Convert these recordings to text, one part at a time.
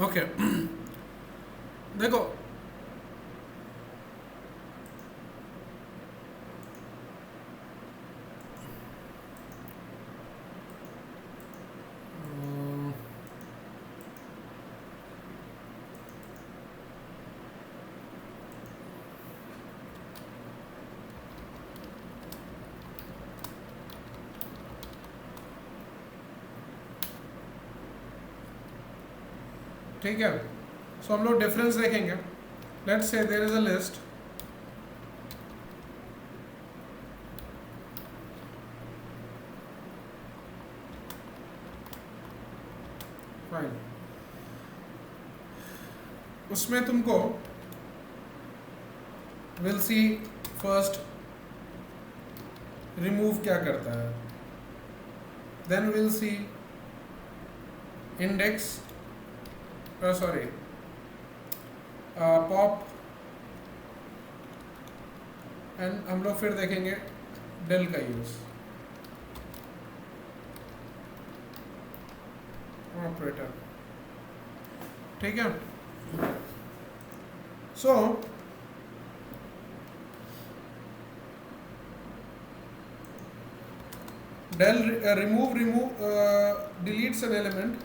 Okay देखो ठीक है, सो हम लोग डिफरेंस देखेंगे. Let's say there is a list. Fine. उसमें तुमको विल सी फर्स्ट रिमूव क्या करता है, then will see index sorry pop, and हम लोग फिर देखेंगे डेल का यूज ऑपरेटर. ठीक है, सो del remove deletes an element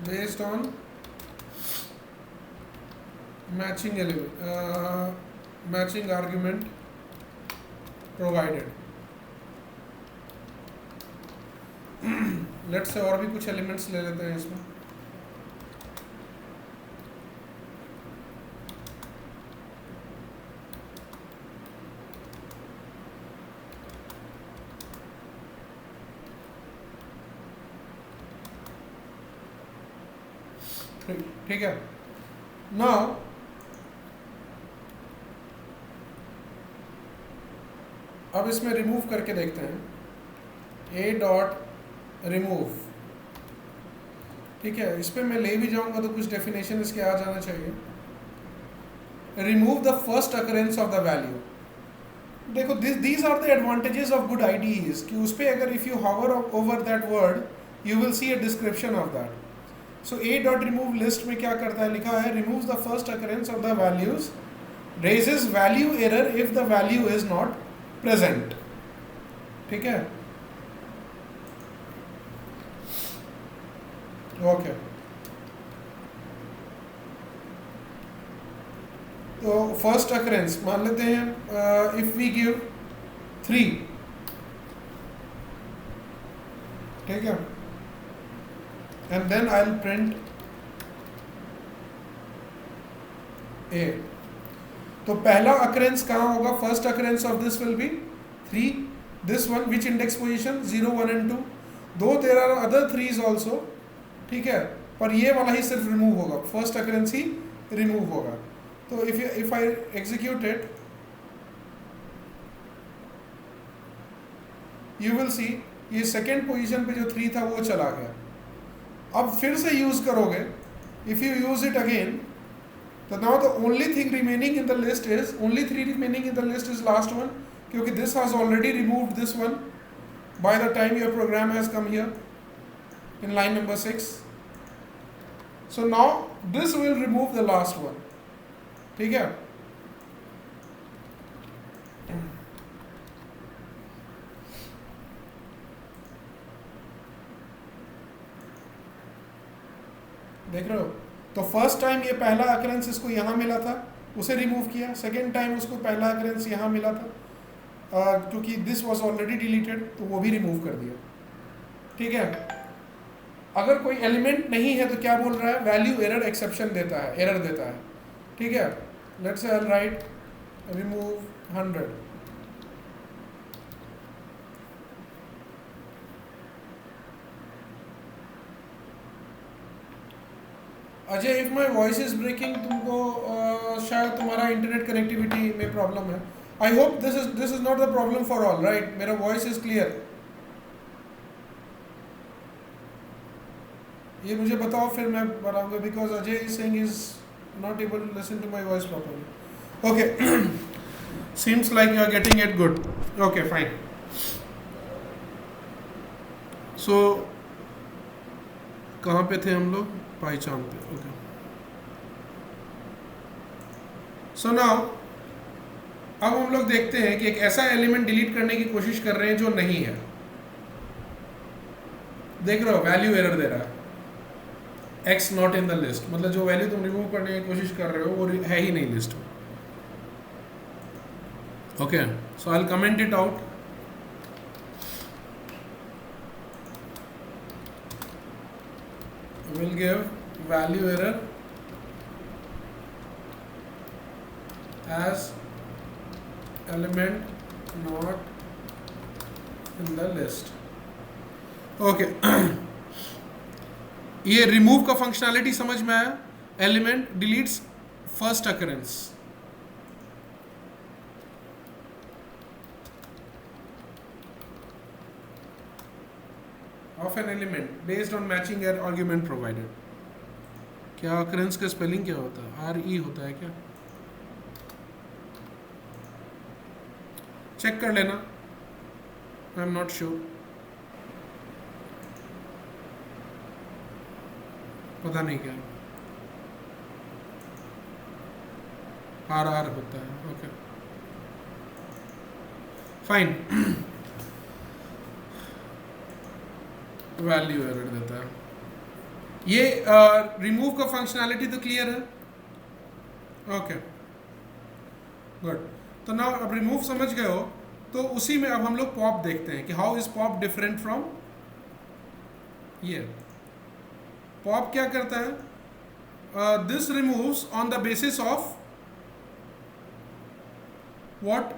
based on matching element matching argument provided. Let's say और भी कुछ एलिमेंट्स ले लेते हैं इसमें. ठीक है, नाउ अब इसमें रिमूव करके देखते हैं. ए डॉट रिमूव. ठीक है, इस पर मैं ले भी जाऊंगा तो कुछ डेफिनेशन इसके आ जाना चाहिए. Remove the first occurrence of the value. देखो these are the advantages of good IDEs कि उस पर अगर if you hover over that word you will see a description of that. So a dot remove list में क्या करता है, लिखा है remove the first occurrence of the values, raises value error if the value is not present. ठीक है, okay. तो first occurrence मान लेते हैं इफ वी गिव 3. ठीक है, and then I will print a. तो पहला अकरेंस कहाँ होगा, first occurrence of this will be 3. This one which index position 0 1 and 2. दो there are other 3s also. ठीक है, पर ये वाला ही सिर्फ रिमूव होगा, फर्स्ट अकरेंस ही रिमूव होगा. तो if I execute it you will सी ये सेकेंड पोजीशन पे जो 3 था वो चला गया. अब फिर से यूज करोगे, if you use it again, तो now the only thing remaining in the list is only 3 remaining in the list is last one, क्योंकि this has already removed this one by the time your program has come here in line number 6. So now this will remove the last one. ठीक है, देख रहे हो. तो first time ये पहला occurrence इसको यहाँ मिला था, उसे रिमूव किया. सेकेंड टाइम उसको पहला अकरेंस यहाँ मिला था, क्योंकि दिस वाज ऑलरेडी डिलीटेड, तो वो भी रिमूव कर दिया. ठीक है, अगर कोई एलिमेंट नहीं है तो क्या बोल रहा है, वैल्यू एरर एक्सेप्शन देता है, एरर देता है. ठीक है, let's say I write remove 100. Ajay, if my voice is breaking, तुमको शायद तुम्हारा इंटरनेट कनेक्टिविटी में प्रॉब्लम है. I hope this is not the problem for all, right. मेरा वॉइस इज क्लियर. ये मुझे बताओ, फिर मैं बताऊंगा, because Ajay is saying is not able to listen to my voice properly. Okay, Seems like you are getting it good. Okay, fine. So कहाँ पे थे हम लोग? पहचान पे. Okay. So now अब हम लोग देखते हैं कि एक ऐसा एलिमेंट डिलीट करने की कोशिश कर रहे हैं जो नहीं है. देख रहे हो, वैल्यू एरर दे रहा है, x not in the list. मतलब जो वैल्यू तुम रिमूव करने की कोशिश कर रहे हो वो है ही नहीं लिस्ट में. Okay, so I will comment it out. Will give value error as element not in the list. Okay ये रिमूव का फंक्शनैलिटी समझ में आया. Element deletes first occurrence. Of an element based on matching air argument provided. क्या occurrence का spelling क्या होता है? RE होता है क्या? चेक कर लेना. I am not sure. पता नहीं क्या RR होता है. Okay fine. वैल्यू एरर देता है. ये रिमूव का फंक्शनैलिटी तो क्लियर है. Okay good. तो नाउ अब रिमूव समझ गए हो तो उसी में अब हम लोग पॉप देखते हैं कि how is pop different from ये. पॉप क्या करता है? This removes on the basis of what?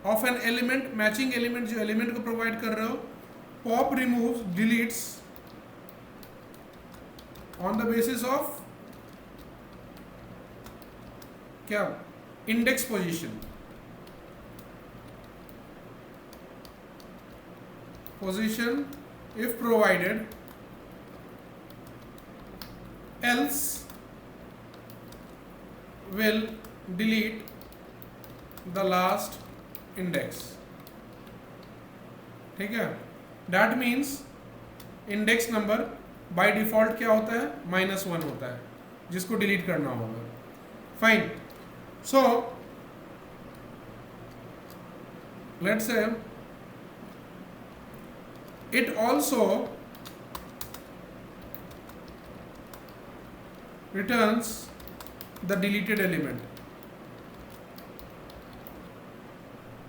Of an element. Matching element जो एलिमेंट को प्रोवाइड कर रहे हो. Pop removes deletes on the basis of क्या? Index position. Position if provided, else will delete the last index. ठीक है. That means index number by default क्या होता है? -1 होता है जिसको डिलीट करना होगा. Fine. So let's say it also returns the deleted element.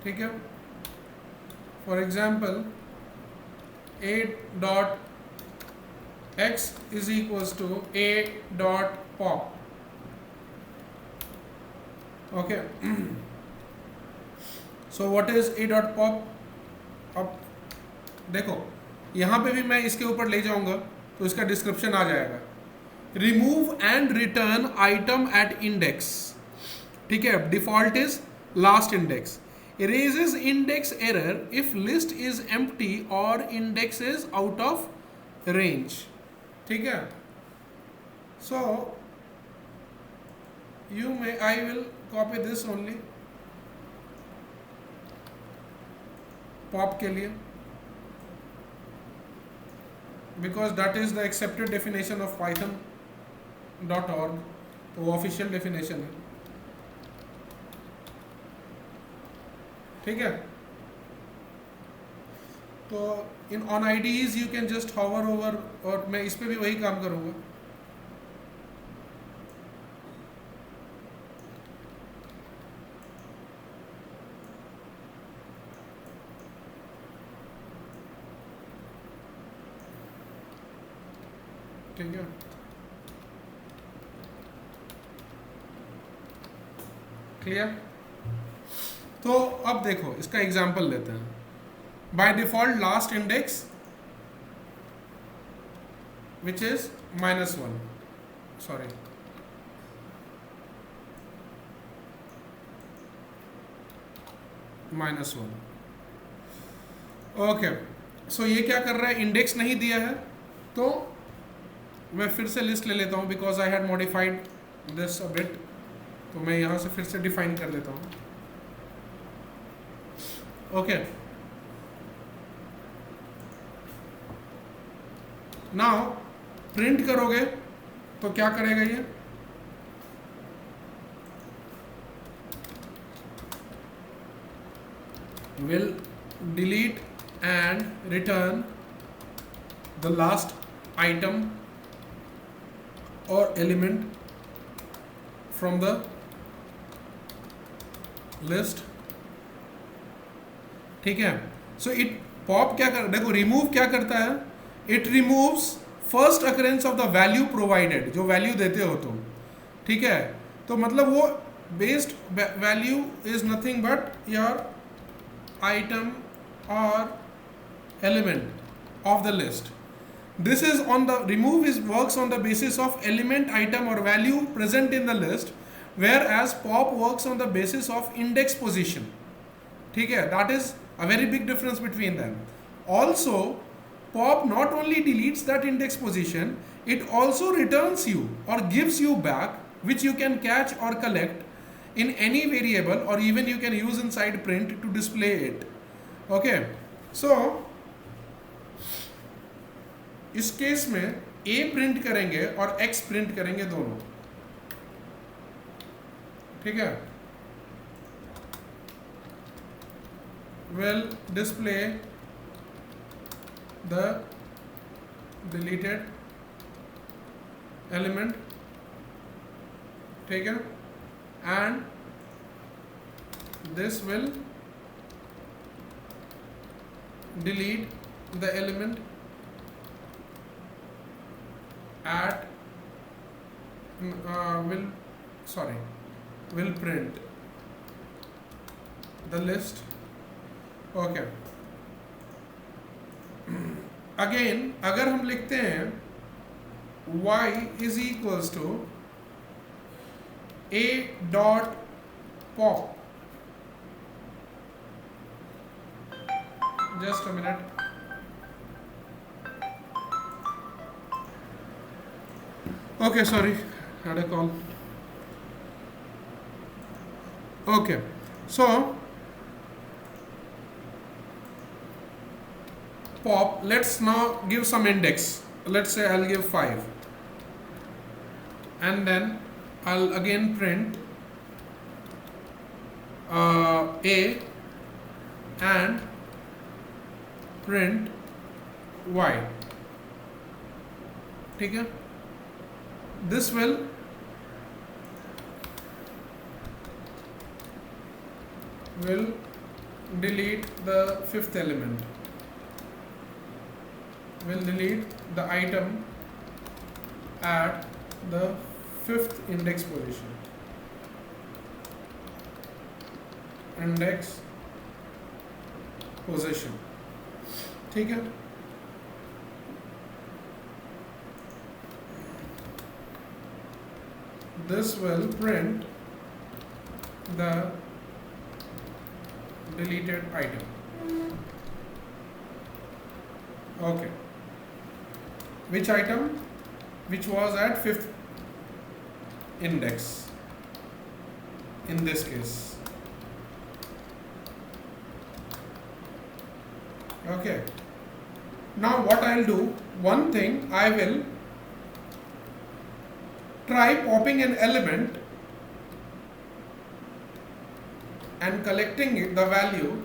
ठीक है. For example, a dot x is equals to a dot pop. Okay. So what is a dot pop? अब देखो यहाँ पे भी मैं इसके ऊपर ले जाऊंगा तो इसका डिस्क्रिप्शन आ जाएगा. Remove and return item at index. ठीक है. Default is last index. erases index error if list is empty or index is out of range. ठीक है. So I will copy this only pop के लिए because that is the accepted definition of python.org. तो वो official definition है. ठीक है. तो in on IDEs you can just hover over, और मैं इस पे भी वही काम करूँगा. ठीक है. क्लियर. तो अब देखो इसका एग्जांपल लेते हैं. By default last index which is -1. Sorry, -1. Okay. So ये क्या कर रहा है? इंडेक्स नहीं दिया है तो मैं फिर से लिस्ट ले लेता हूँ because I had modified this a bit. तो मैं यहाँ से फिर से डिफाइन कर देता हूँ. ओके, नाउ प्रिंट करोगे तो क्या करेगा ये? will delete and return the last item or element from the list. ठीक है. सो इट पॉप क्या कर, देखो रिमूव क्या करता है, it removes first occurrence of the value provided, जो वैल्यू देते हो तुम. ठीक है, तो मतलब वो based value is nothing but your item or element of the list. This is on the remove is works on the basis of element, item or value present in the list, whereas pop works on the basis of index position. ठीक है, that is a very big difference between them. Also, pop not only deletes that index position, it also returns you or gives you back, which you can catch or collect in any variable, or even you can use inside print to display it. Okay, so इस case में a print करेंगे और x print करेंगे दोनों. ठीक है, will display the deleted element. ठीक है, and this will delete the element at will print the list. Okay, again अगर हम लिखते हैं y is equals to a dot pop, just a minute, okay, sorry, had a call. Okay, so pop, let's now give some index. Let's say I'll give 5, and then I'll again print a and print y. ठीक है, this will delete the fifth element, will delete the item at the fifth index position. Index position. ठीक है, this will print the deleted item. Okay, which item? Which was at fifth index in this case. Okay, now what I'll do, one thing, I will try popping an element and collecting the value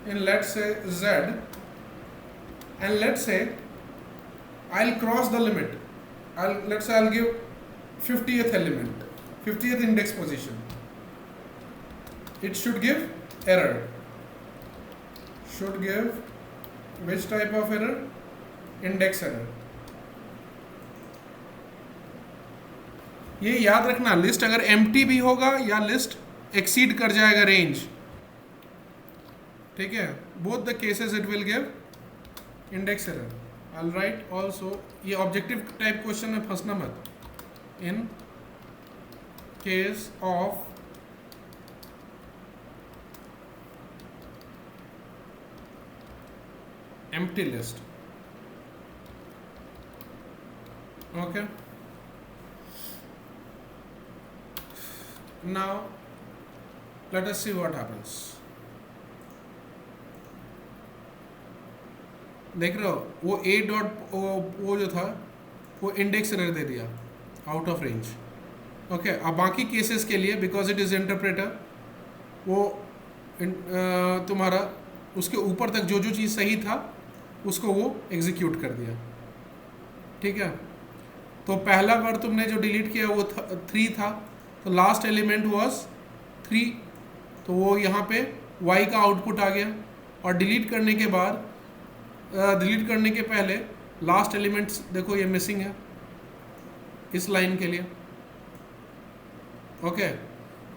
in, let's say, z, and let's say I'll cross the limit. Let's say I'll give 50th element, 50th index position. It should give error. Should give which type of error? Index error. ये याद रखना, list अगर empty भी होगा या list exceed कर जाएगा range. ठीक है, both the cases it will give index error. I'll write also, ये ऑब्जेक्टिव टाइप क्वेश्चन में फंसना मत. In case of empty list. Okay, now let us see what happens. देख रहे हो वो a डॉट वो जो था वो इंडेक्स एरर दे दिया, आउट ऑफ रेंज. ओके, अब बाकी केसेस के लिए बिकॉज इट इज़ इंटरप्रेटर, वो तुम्हारा उसके ऊपर तक जो जो चीज़ सही था उसको वो एग्जीक्यूट कर दिया. ठीक है, तो पहला वर्ड तुमने जो डिलीट किया वो 3 था, तो लास्ट एलिमेंट वाज 3, तो वो यहाँ पे y का आउटपुट आ गया. और डिलीट करने के बाद डिलीट करने के पहले लास्ट एलिमेंट्स देखो ये मिसिंग है इस लाइन के लिए. ओके,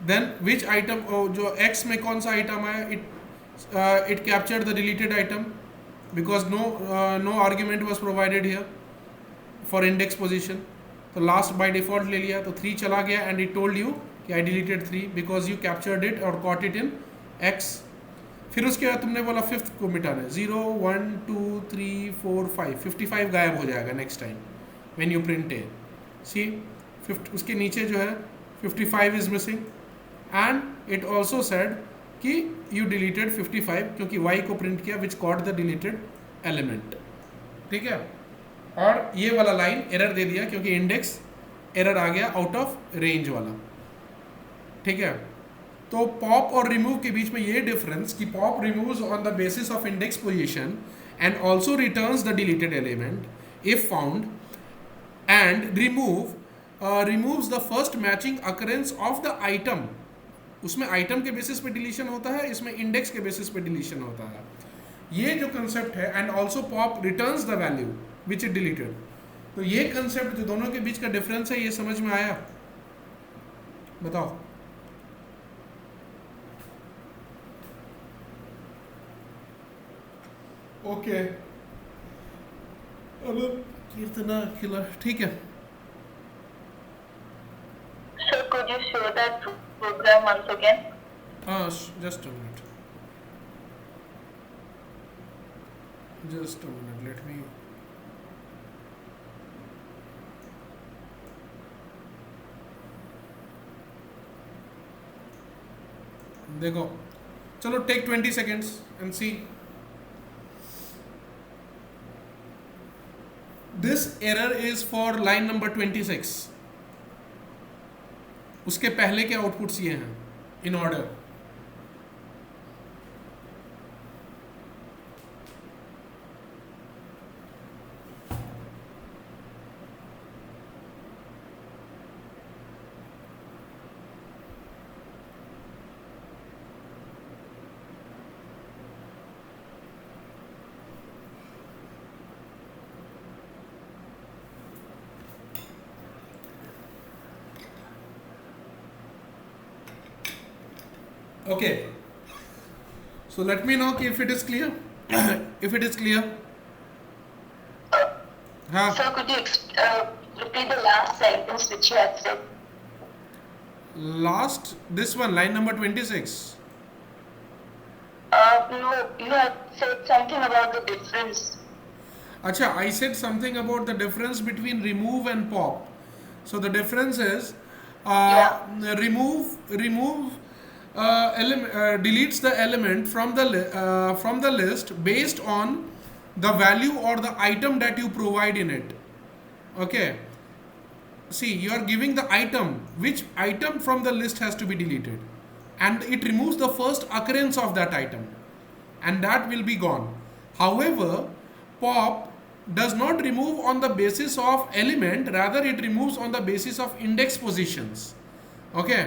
देन विच आइटम, जो x में कौन सा आइटम आया, it captured the deleted item because no argument was provided here for index position. तो लास्ट बाय डिफॉल्ट ले लिया, तो 3 चला गया एंड इट टोल्ड यू कि आई deleted 3 because you captured it और कॉट इट इन x. फिर उसके बाद तुमने बोला 5th को मिटाना है, 0 1 2 3 4 5, 55 गायब हो जाएगा next time when you print a. See उसके नीचे जो है 55 is missing and it also said कि यू डिलीटेड 55 क्योंकि y को प्रिंट किया which caught the deleted element. ठीक है, और ये वाला लाइन एरर दे दिया क्योंकि इंडेक्स एरर आ गया आउट ऑफ रेंज वाला. ठीक है, तो पॉप और रिमूव के बीच में ये डिफरेंस कि pop removes on the basis of index position and also returns the deleted element if found, and removes the first matching occurrence of the item. उसमें आइटम के बेसिस पे डिलीशन होता है, इसमें इंडेक्स के बेसिस पे deletion होता है. ये जो कंसेप्ट है, and also pop returns the value which is deleted. तो ये कंसेप्ट जो दोनों के बीच का डिफरेंस है, ये समझ में आया? बताओ. ओके, अब कीर्तना खिला. ठीक है, So could you show that program once again? just a minute. Just a minute, let me. देखो, चलो take 20 seconds and see. This error is for line number 26. उसके पहले के आउटपुट्स ये हैं in order. Okay, so let me know if it is clear. If it is clear. So could you repeat the last sentence which you had said? Last, this one, line number 26. No, you had said something about the difference. Acha, I said something about the difference between remove and pop. So the difference is remove deletes the element from the list based on the value or the item that you provide in it. Okay, see, you are giving the item, which item from the list has to be deleted, and it removes the first occurrence of that item, and that will be gone. However, pop does not remove on the basis of element, rather it removes on the basis of index positions. Okay,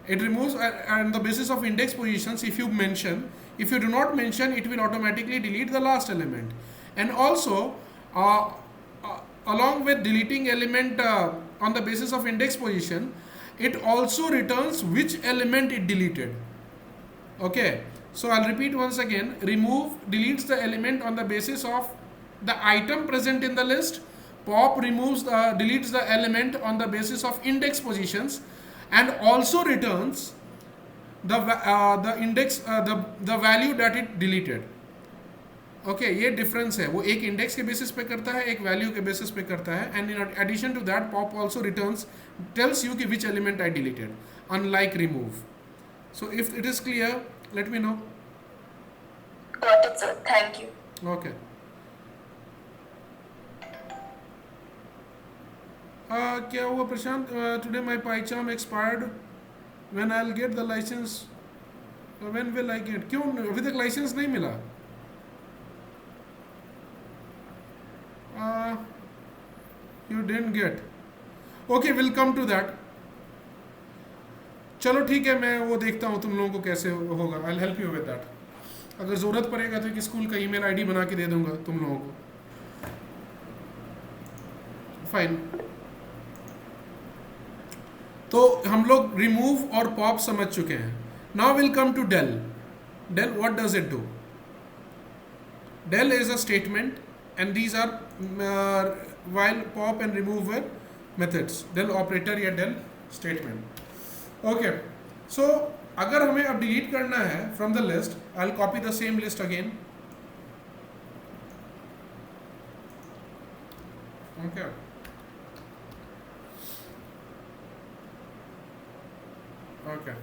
it removes on the basis of index positions. If you do not mention, it will automatically delete the last element. And also along with deleting element on the basis of index position, it also returns which element it deleted. Okay, so I'll repeat once again. Remove deletes the element on the basis of the item present in the list. Pop deletes the element on the basis of index positions, and also returns the index the value that it deleted. Okay, ये difference है. वो एक index के basis पे करता है, एक value के बेसिस पे करता है, and in addition to that pop also returns tells you कि which element I deleted. unlike remove. So if it is clear, let me know. Got it, sir. Thank you. Okay. क्या हुआ प्रशांत? Today my PyCharm expired. When I'll get the license? When will I get? क्यों अभी तक licence नहीं मिला? You didn't get. Okay, we'll come to that. चलो ठीक है, मैं वो देखता हूँ तुम लोगों को कैसे होगा. I'll help you with that. अगर ज़रूरत पड़ेगा तो एक स्कूल का ईमेल आईडी बना के दे दूंगा तुम लोगों को. फाइन. तो हम लोग रिमूव और पॉप समझ चुके हैं. Now will come to del. Del, what does it do? Del is a statement and these are while pop and remove were methods. del operator या del statement. Okay, so अगर हमें अब delete करना है from the list, I'll copy the same list again. Okay. Okay.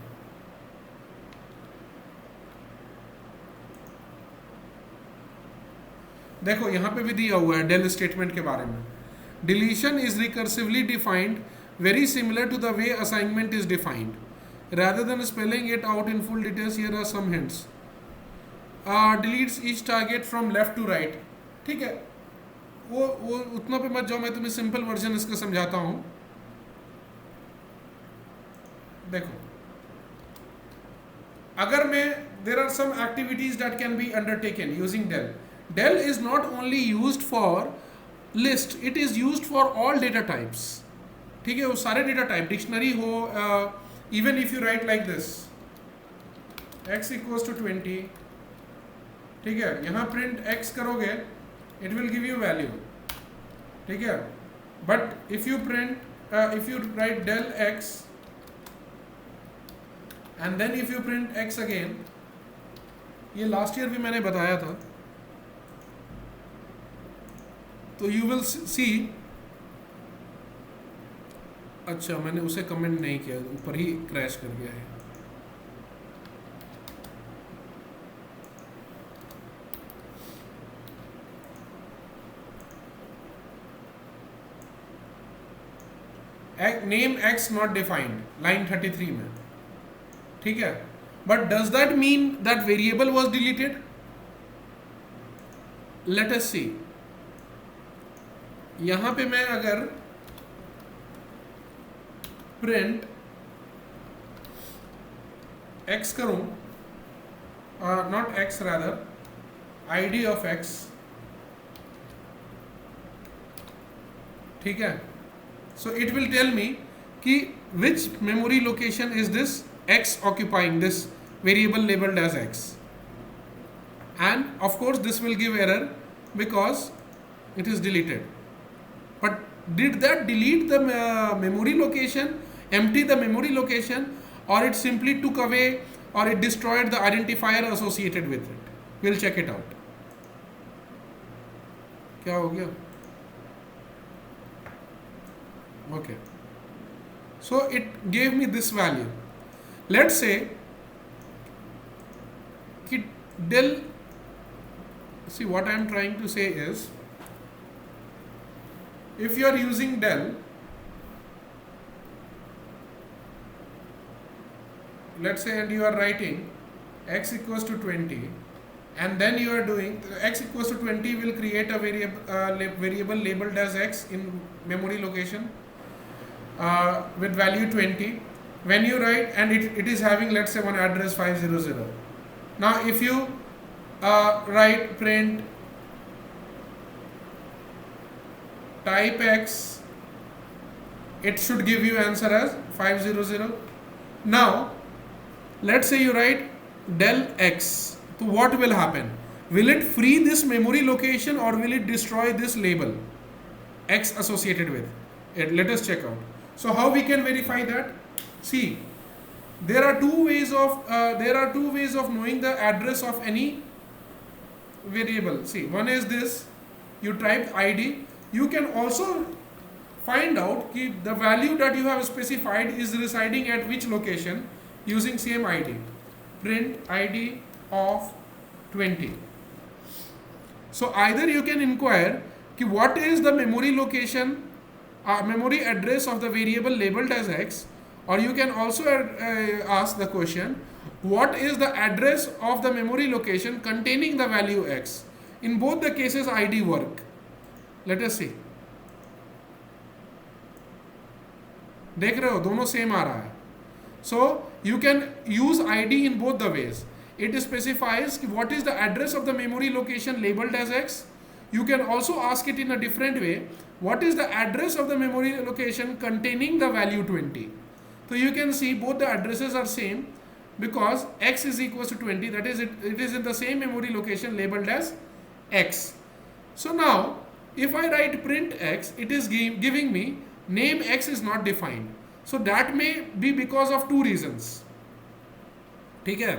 देखो यहाँ पे भी दिया हुआ है डेल स्टेटमेंट के बारे में. Deletion is recursively defined very similar to the way assignment is defined. rather than spelling it out in full details, here are some hints. Deletes each target from left to right. ठीक है, वो उतना पे मत जाओ, मैं तुम्हें simple version इसका समझाता हूँ. देखो, अगर मैं there are some activities that can be undertaken using del. Del is not only used for list, it is used for all data types. ठीक है, वो सारे डेटा टाइप, डिक्शनरी हो, even if you write like this, x equals to 20, ठीक है, यहाँ print x करोगे, it will give you value, ठीक है. But if you print, if you write del x, and then if you print x again, ये last year भी मैंने बताया था, तो you will see. अच्छा, मैंने उसे कमेंट नहीं किया, ऊपर ही क्रैश कर गया है. Name x not defined, line 33 में, ठीक है. But does that mean that variable was deleted? Let us see. यहां पे मैं अगर प्रिंट x करूं, not x, rather id of x, ठीक है. So it will tell me कि which memory location is this x occupying, this variable labeled as x, and of course this will give error because it is deleted. But did that delete the memory location, empty the memory location, or it simply took away, or it destroyed the identifier associated with it? We'll check it out. क्या हो गया? Okay, so it gave me this value. Let's say कि del, see what I am trying to say is, if you are using del, let's say, and you are writing x equals to 20, and then you are doing x equals to 20 will create a variable labeled as x in memory location with value 20. When you write, and it is having, let's say, one address 500. Now if you write print type x, it should give you answer as 500. Now let's say you write del x, so what will happen? Will it free this memory location, or will it destroy this label x associated with it? Let us check out. So how we can verify that? See, there are two ways of knowing the address of any variable. See, one is this, you type id. You can also find out कि the value that you have specified is residing at which location using same id. Print id of 20. So either you can inquire कि what is the memory location, memory address of the variable labeled as x, or you can also ask the question what is the address of the memory location containing the value x. In both the cases id work. Let us see. देख रहे हो दोनों same आ रहा है. So you can use id in both the ways. It specifies what is the address of the memory location labeled as x. You can also ask it in a different way. What is the address of the memory location containing the value 20? So you can see both the addresses are same because x is equals to 20. That is, it is in the same memory location labeled as x. So now, if I write print x, it is giving me name x is not defined. So that may be because of two reasons. ठीक है,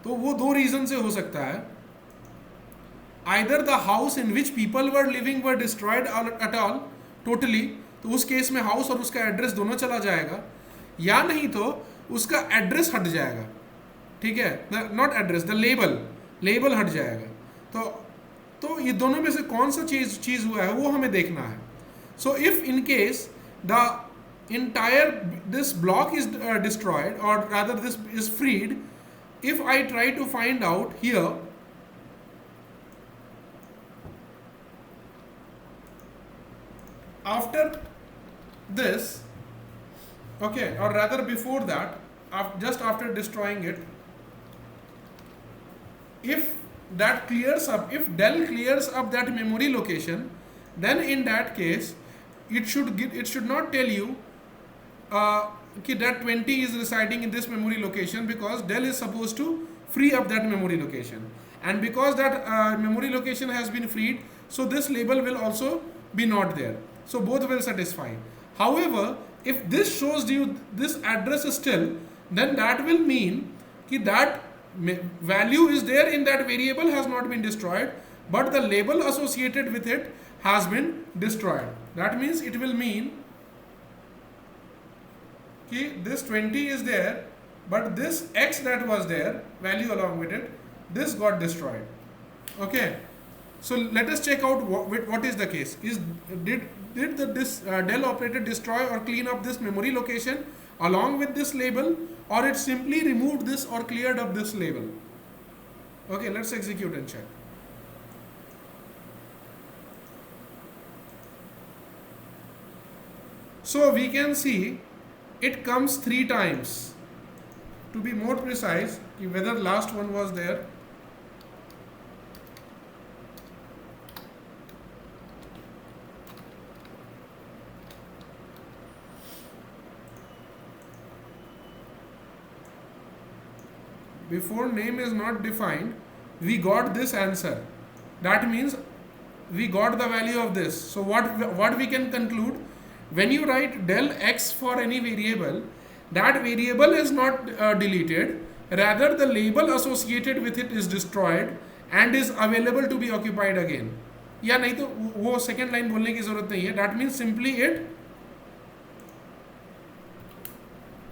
तो वो दो reason से हो सकता है. Either the house in which people were living were destroyed at all totally, तो उस केस में हाउस और उसका एड्रेस दोनों चला जाएगा, या नहीं तो उसका एड्रेस हट जाएगा. ठीक है, नॉट एड्रेस, द लेबल हट जाएगा. तो ये दोनों में से कौन सा चीज हुआ है वो हमें देखना है. So if in case the entire this block is destroyed, or rather this is freed, if I try to find out here after this, okay, or rather before that, just after destroying it, if that clears up, if del clears up that memory location, then in that case it should not tell you that 20 is residing in this memory location, because del is supposed to free up that memory location, and because that memory location has been freed, so this label will also be not there. So both will satisfy. However, if this shows you this address is still, then that will mean that value is there in that variable has not been destroyed, but the label associated with it has been destroyed. That means it will mean that this 20 is there, but this x that was there, value along with it, this got destroyed. Okay, so let us check out what is the case. Did this del operator destroy or clean up this memory location along with this label, or it simply removed this or cleared up this label? Okay, let's execute and check. So we can see it comes 3 times. To be more precise, whether last one was there. Before name is not defined, we got this answer. That means we got the value of this. So what we can conclude, when you write del x for any variable, that variable is not deleted, rather the label associated with it is destroyed and is available to be occupied again. या नहीं तो वो second line बोलने की जरूरत नहीं है. That means simply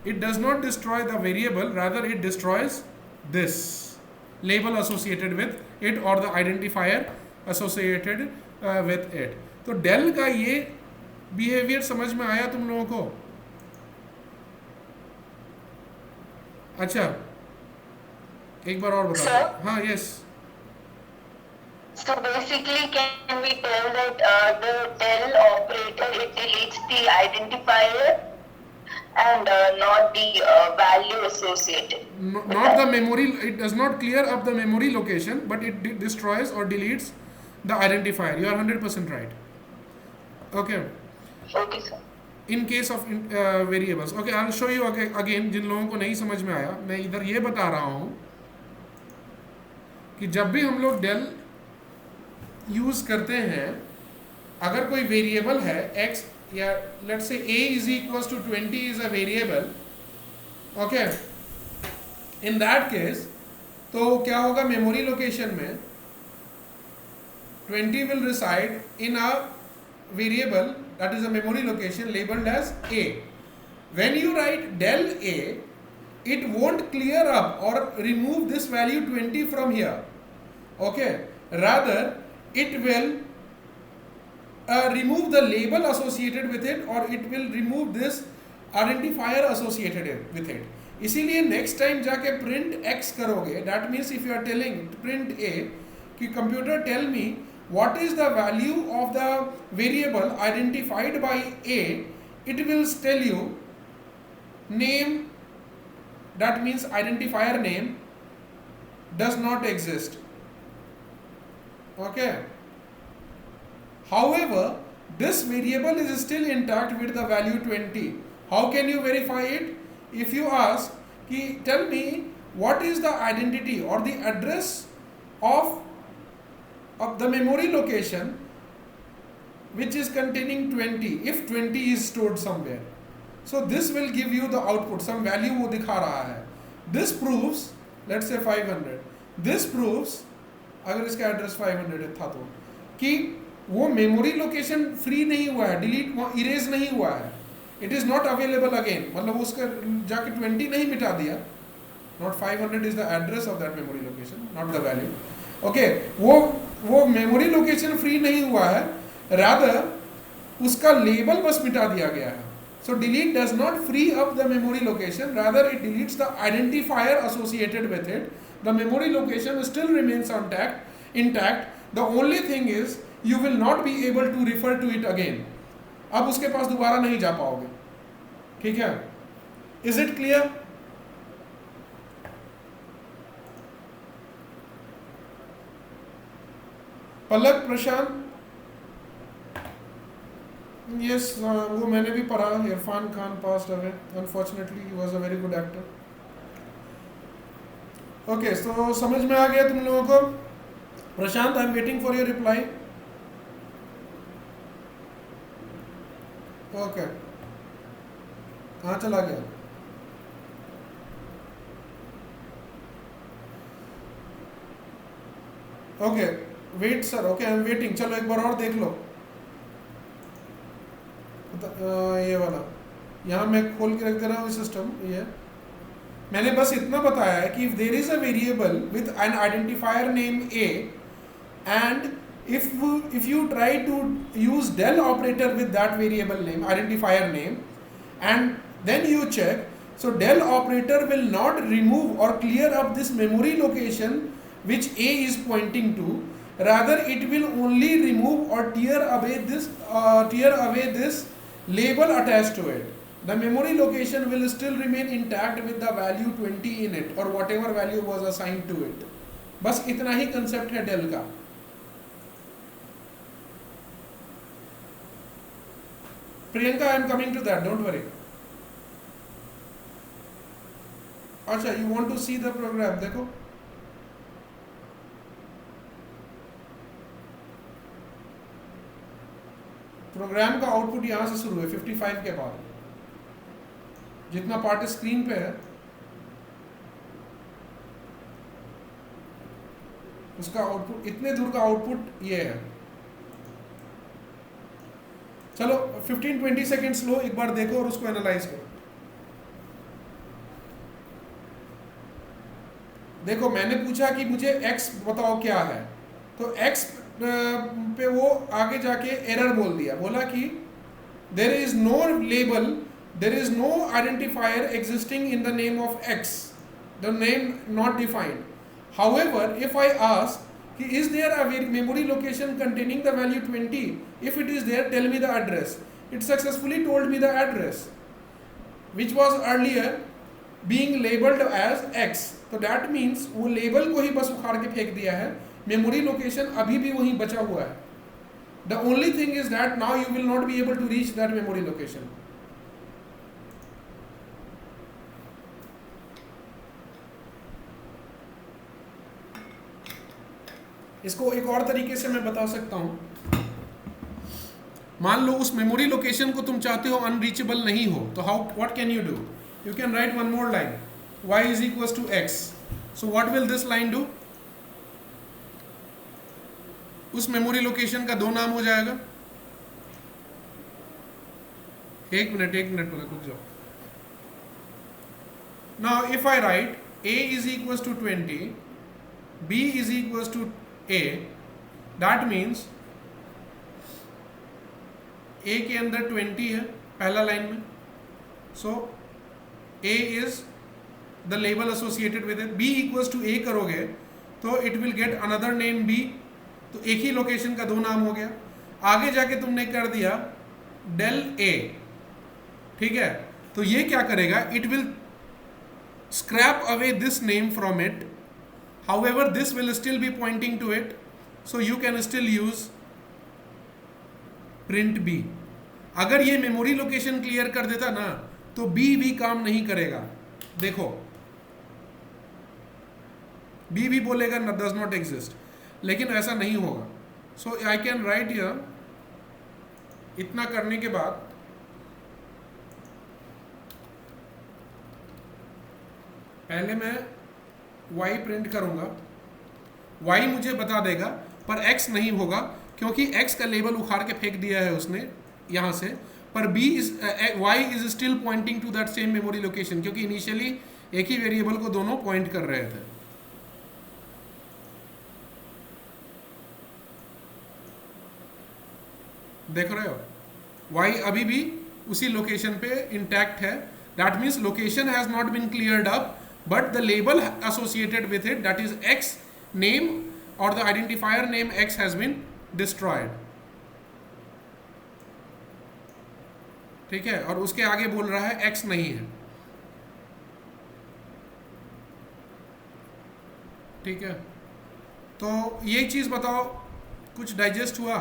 it does not destroy the variable, rather it destroys this label associated with it or the identifier associated with it. तो del का ये बिहेवियर समझ में आया तुम लोगों को? अच्छा, एक बार और बता. हाँ, yes. So basically, can we tell that the del operator, it deletes the identifier and not the value associated? Not the memory. It does not clear up the memory location, but it destroys or deletes the identifier. You are 100% right. Okay. Okay, sir. In case of variables. Okay, I'll show you again. जिन लोगों को नहीं समझ में आया, मैं इधर ये बता रहा हूँ कि जब भी हम लोग del यूज करते हैं, अगर कोई वेरिएबल है x, या let's say a is equals to 20 is a variable. Okay, in that case, तो क्या होगा, मेमोरी लोकेशन में 20 will reside in a variable that is a memory location labeled as A. When you write del A, it won't clear up or remove this value 20 from here. Okay, rather it will remove the label associated with it, or it will remove this identifier associated with it. इसीलिए next time जाके print x करोगे, that means if you are telling print a कि computer tell me what is the value of the variable identified by a, it will tell you name, that means identifier name does not exist. Okay, however this variable is still intact with the value 20. How can you verify it? If you ask कि tell me what is the identity or the address of the memory location which is containing 20, if 20 is stored somewhere, so this will give you the output, some value वो दिखा रहा है. This proves, let's say 500, this proves, अगर इसका address 500 था तो, कि वो मेमोरी लोकेशन फ्री नहीं हुआ है, डिलीट इरेज नहीं हुआ है, it is not available again, मतलब उसका जाके 20 नहीं मिटा दिया, not 500 is the address of that memory location, not the value. Okay, वो मेमोरी लोकेशन फ्री नहीं हुआ है, रादर उसका लेबल बस मिटा दिया गया है. So delete does not free up the memory location, rather it deletes the identifier associated with it. The memory location still remains intact. The only thing is you will not be able to refer to it again. अब उसके पास दोबारा नहीं जा पाओगे. ठीक है? Is it clear? Palak Prashant, yes, वो मैंने भी पढ़ा. Irfan Khan passed away. Unfortunately, he was a very good actor. Okay, so समझ में आ गया तुम लोगों को? प्रशांत, I am waiting for your reply. Okay. कहाँ चला गया? Okay, wait sir. Okay, I am waiting. चलो एक बार और देख लो. ये वाला यहाँ मैं खोल के रख दे रहा हूँ सिस्टम. ये मैंने बस इतना बताया है कि if there is a variable with an identifier name A and if you try to use del operator with that variable name, identifier name, and then you check, so del operator will not remove or clear up this memory location which a is pointing to, rather it will only remove or tear away this label attached to it. The memory location will still remain intact with the value 20 in it, or whatever value was assigned to it. बस इतना ही concept है del का. Priyanka, I am coming to that, don't worry. अच्छा, you want to see the program? देखो, program का output यहां से शुरू है 55 के बाद. जितना पार्ट स्क्रीन पे है उसका आउटपुट, इतने दूर का आउटपुट ये है. चलो 15-20 सेकेंड्स लो, एक बार देखो और उसको एनालाइज करो. देखो, मैंने पूछा कि मुझे x बताओ क्या है, तो x पे वो आगे जाके एरर बोल दिया, बोला कि there is no label, there is no identifier existing in the name of x, the name not defined. However, if I ask, is there a memory location containing the value 20? If it is there, tell me the address. It successfully told me the address, which was earlier being labeled as x. So that means वो label को ही बस उखाड़ के फेंक दिया है, memory location अभी भी वहीं बचा हुआ है. The only thing is that now you will not be able to reach that memory location. इसको एक और तरीके से मैं बता सकता हूं. मान लो उस मेमोरी लोकेशन को तुम चाहते हो अनरीचेबल नहीं हो, तो how, what can you do? You can write one more line, y is equal to x. So what will this line do? उस मेमोरी लोकेशन का दो नाम हो जाएगा. एक मिनट बोला, कुछ जाओ. Now if I write a is equals to 20, b is equals to a, that means a के अंदर 20 है पहला लाइन में, so a is the label associated with it. b equals to a करोगे तो it will get another name b, तो एक ही location का दो नाम हो गया. आगे जाके तुमने कर दिया del a, ठीक है, तो ये क्या करेगा, it will scrap away this name from it. However, this will still be pointing to it, so you can still use print b. अगर ये मेमोरी लोकेशन क्लियर कर देता ना तो b भी काम नहीं करेगा. देखो b भी बोलेगा ना does not exist, लेकिन ऐसा नहीं होगा. So I can write here, इतना करने के बाद पहले मैं y प्रिंट करूंगा. y मुझे बता देगा पर x नहीं होगा क्योंकि x का लेबल उखाड़ के फेंक दिया है उसने यहाँ से. पर y is still pointing to that same memory location, क्योंकि इनिशियली एक ही वेरिएबल को दोनों पॉइंट कर रहे थे. देख रहे हो, y अभी भी उसी लोकेशन पे इंटैक्ट है. That means location has not been cleared up, but the label associated with it, that is x name or the identifier name x, has been destroyed. ठीक है, और उसके आगे बोल रहा है x नहीं है. ठीक है, तो ये चीज बताओ, कुछ डाइजेस्ट हुआ?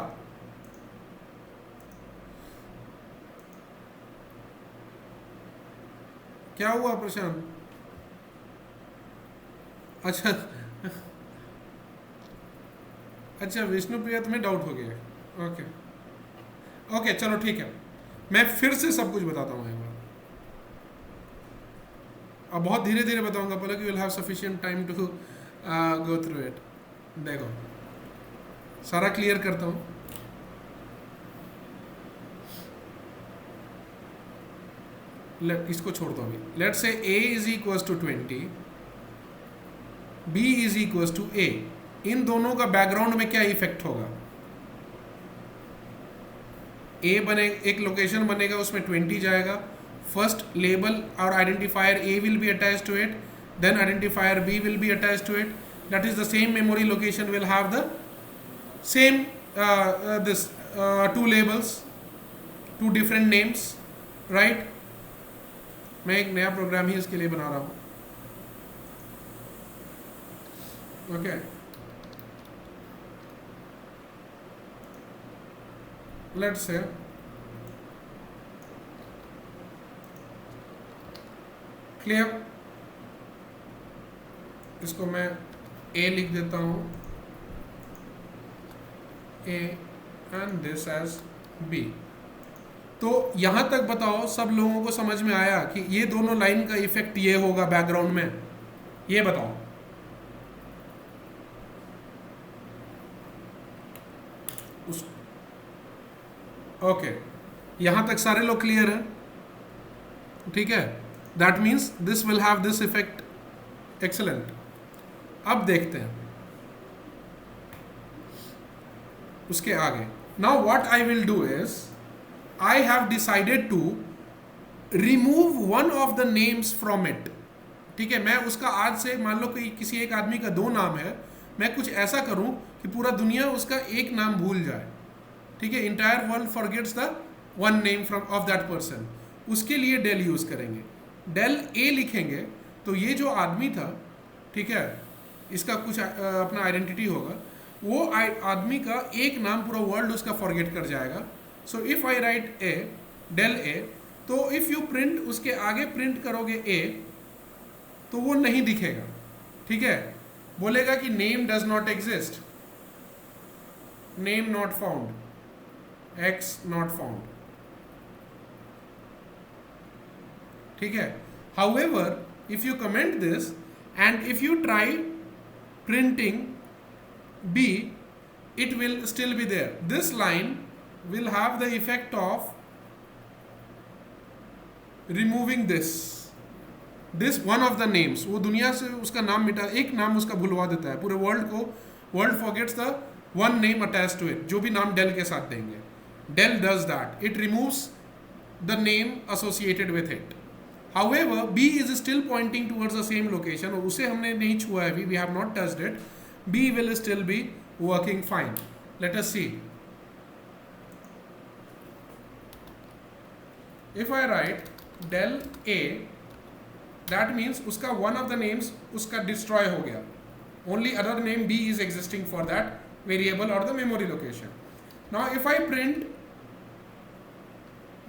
क्या हुआ प्रशांत? अच्छा अच्छा, विष्णुप्रिया तुम्हें डाउट हो गया. ओके ओके, चलो ठीक है, मैं फिर से सब कुछ बताता हूँ एक बार. अब बहुत धीरे धीरे बताऊंगा, पहले you will have sufficient time to go through it. देखो सारा क्लियर करता हूँ. इसको छोड़ दो अभी. Let's say a is equals to 20, b is equals to a. इन दोनों का बैकग्राउंड में क्या इफेक्ट होगा? a बने, एक लोकेशन बनेगा, उसमें 20 जाएगा. फर्स्ट लेबल और identifier a will be attach to it, then identifier b will be attach to it. That is the same memory location will have the same this two labels, two different names, right. मैं एक नया programme ही इसके लिए बना रहा हूँ. Okay, let's say clear. इसको मैं a लिख देता हूँ, a and this as b. तो यहां तक बताओ सब लोगों को समझ में आया कि ये दोनों लाइन का इफेक्ट ये होगा बैकग्राउंड में? ये बताओ. ओके, यहां तक सारे लोग क्लियर हैं? ठीक है, that means this will have this effect. Excellent. अब देखते हैं उसके आगे. Now what I will do is, I have decided to remove one of the names from it. ठीक है, मैं उसका आज से, मान लो कि किसी एक आदमी का 2 नाम है, मैं कुछ ऐसा करूं कि पूरा दुनिया उसका एक नाम भूल जाए. ठीक है, entire world forgets the one name from of that person. उसके लिए डेल यूज करेंगे. डेल ए लिखेंगे तो ये जो आदमी था, ठीक है, इसका कुछ अपना आइडेंटिटी होगा, वो आदमी का एक नाम पूरा वर्ल्ड उसका फॉरगेट कर जाएगा. So if I write a, del a, तो इफ यू प्रिंट, उसके आगे प्रिंट करोगे ए, तो वो नहीं दिखेगा. ठीक है, बोलेगा कि name does not exist, name not found, x not found. ठीक है, however if you comment this and if you try printing बी, it will still be there. This line will have the effect of removing this one of the names, वो दुनिया से उसका नाम मिटा, एक नाम उसका भुलवा देता है, पूरे world forgets the one name attach to it, जो भी नाम डेल के साथ देंगे. Del does that, it removes the name associated with it. However, B is still pointing towards the same location, और उसे हमने नहीं छुआ है, we have not touched it. B will still be working fine. Let us see. If I write del A, that means उसका one of the names उसका destroy हो गया. Only other name B is existing for that variable or the memory location. Now if I print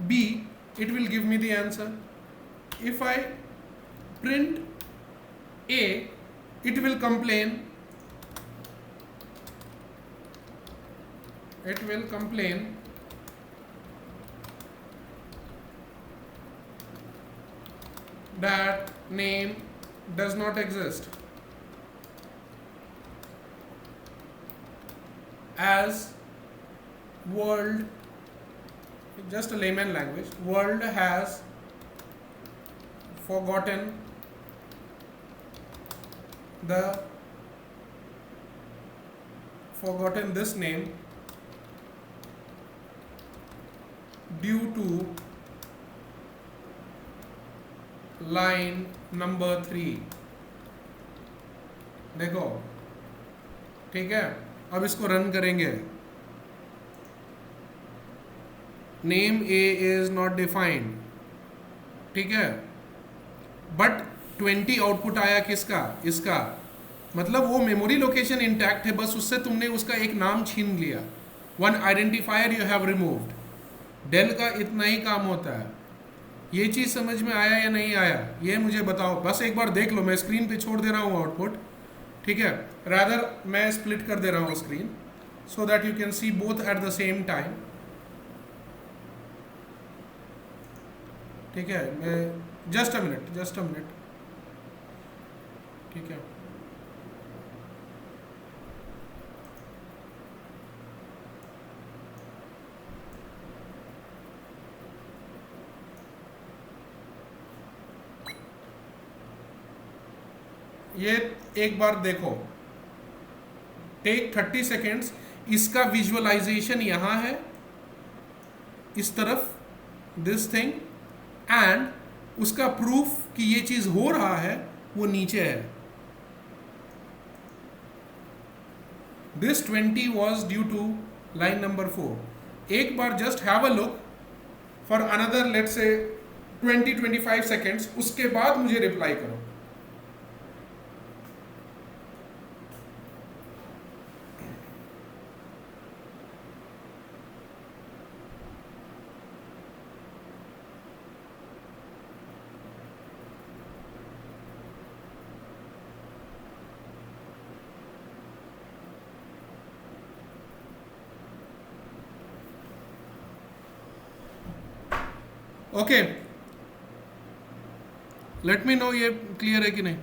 B, it will give me the answer. If I print A, it will complain. It will complain that name does not exist as world, just a layman language, world has forgotten this name due to line number 3. देखो, ठीक है, अब इसको run करेंगे. Name A is not defined, ठीक है, but 20 output आया किसका, इसका. मतलब वो मेमोरी लोकेशन इंटैक्ट है, बस उससे तुमने उसका एक नाम छीन लिया. One identifier you have removed. Del का इतना ही काम होता है. ये चीज़ समझ में आया या नहीं आया, ये मुझे बताओ. बस एक बार देख लो, मैं स्क्रीन पे छोड़ दे रहा हूँ आउटपुट, ठीक है. रादर मैं स्प्लिट कर दे रहा हूँ screen, so that you can C both at the same time. ठीक है, मैं जस्ट अ मिनट, ठीक है. ये एक बार देखो, टेक 30 सेकेंड्स. इसका विजुअलाइजेशन यहाँ है, इस तरफ, दिस थिंग, एंड उसका प्रूफ कि ये चीज हो रहा है वो नीचे है. This 20 was due to line number 4. एक बार just have a look for another let's say 20-25 seconds, उसके बाद मुझे रिप्लाई करो. ओके, लेट मी नो ये क्लियर है कि नहीं.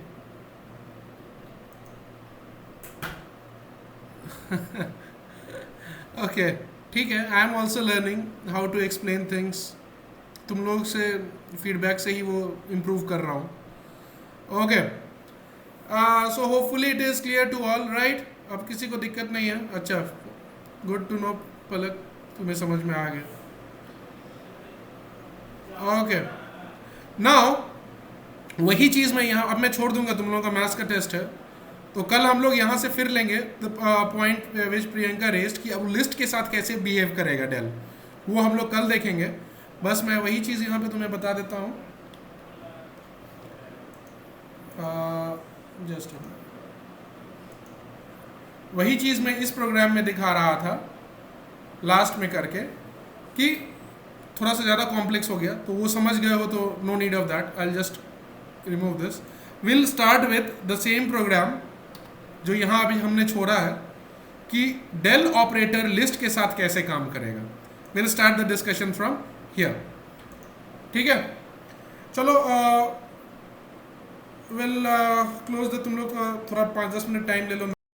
ओके, ठीक है. I am also learning how to explain things. तुम लोग से फीडबैक से ही वो इम्प्रूव कर रहा हूँ. Okay, so hopefully it is clear to all, right. अब किसी को दिक्कत नहीं है. अच्छा, गुड टू नो पलक, तुम्हें समझ में आ गया. ओके, नाउ वही चीज़ मैं यहाँ, अब मैं छोड़ दूंगा, तुम लोगों का मैथ्स का टेस्ट है, तो कल हम लोग यहाँ से फिर लेंगे the point which Priyanka rest कि अब लिस्ट के साथ कैसे बिहेव करेगा डेल, वो हम लोग कल देखेंगे. बस मैं वही चीज़ यहाँ पे तुम्हें बता देता हूँ. जस्ट वही चीज़ मैं इस प्रोग्राम में दिखा रहा था लास्ट में करके, कि थोड़ा सा ज़्यादा कॉम्प्लेक्स हो गया, तो वो समझ गए हो तो no need of that. I just remove this. Will start with the same program जो यहाँ अभी हमने छोड़ा है, कि डेल ऑपरेटर लिस्ट के साथ कैसे काम करेगा. Will start the discussion from here. ठीक है, चलो विल क्लोज द. तुम लोग थोड़ा 5-10 मिनट टाइम ले लो.